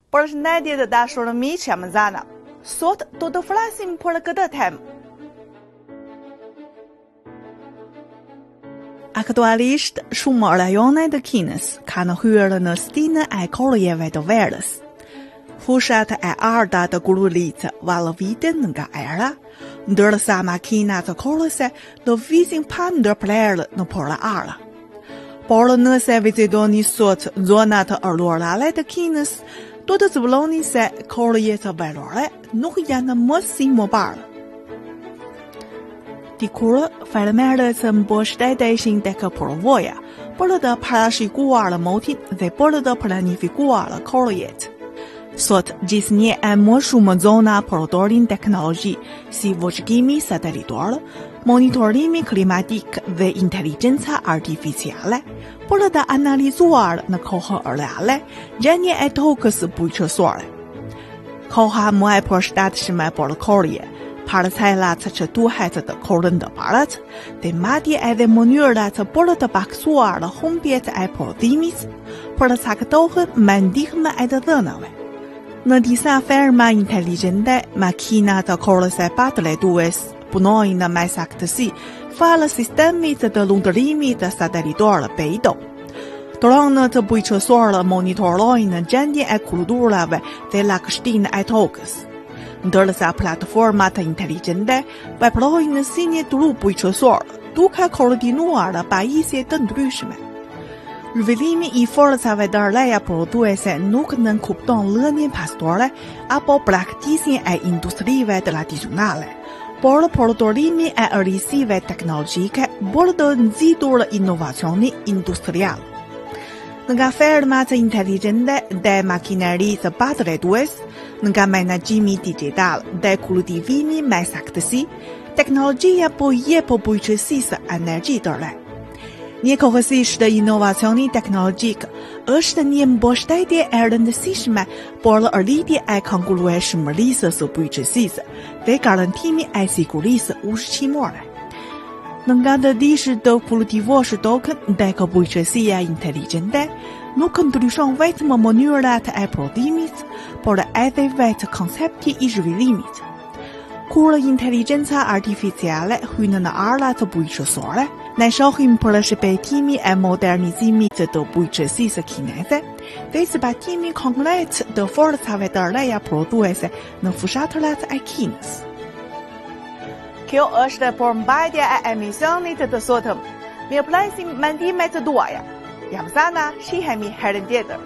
Përshëndetje të dashur miq, jam Zana. Sot do të flasim për këtë temë. Aktualisht, shumë rajone të Kinës kanë hyrë në stinën e korrjeve të verës. Fushat e arta të grurit valëvitin nga era, ndërsa makinat korrëse do visin pa ndërprerje në porë ara. Por nëse vizitoni sot zonat rurale të Kinës, do të zbuloni se korrjet verore nuk janë më si më parë. Dikur fermerët mbështeteshin tek përvoja për të parashikuar motin dhe për të planifikuar korrjet. Sot gjithnjë e më shumë zona përdorin teknologji si voçgimi satelitar, monitorimi klimatik dhe inteligjenca artificiale për të analizuar në kohë reale gjendjen e tokës bujqësore. Koha më e përshtatshme për korrje, parcelat që duhet të korrëndohet dhe madje edhe mënyrat për të paksuar humbjet e prodhimit përcaktohet me ndihmën e të dhënave. Në disa ferma inteligjente, makinat korrëse pa drejtues punojnë me saktësi falë sistemit të lundërimit satelitar Beidou. Dronët bujqësorë monitorojnë gjendjen e kulturave dhe lagështinë e tokës, ndërsa platformat inteligjente veprojnë si një trup bujqësor, duke koordinuar pajisje të ndryshme. Zhvillimi i forcave të reja prodhuese nuk nënkupton lënien pastore apo praktikën e industrive tradicionale, por përdorimi e risive teknologjike për të nxitur inovacioni industrial. Nga fermat inteligjente dhe makinerisë pa drejtues, nga menaxhimi digital dhe kultivimi me saktësi, teknologjia po jep bujqësisë energji të re. Njëkohësisht inovacioni teknologjik është një mbështetje e rëndësishme për rritje e konkurrueshmërisë së bujqësisë dhe garantimi e sigurisë ushqimore. Nga të dish të kultivosh tokën dhe bujqësia inteligjente, nuk ndryshon vetëm mënyrat e prodhimit, por edhe vetë koncepti i zhvillimit. Kur inteligjenca artificiale hyn në arrat bujqësore, ne shohim për shpejtimin e modernizimit të bujqësisë kineze dhe zbatimin konkret të forcave të reja prodhuese në fushatrat e Kinës. Kjo është përmbajtja e emisionit të sotëm. Mirëpresim mendimet tuaja. Jam Zana, shihemi herën tjetër.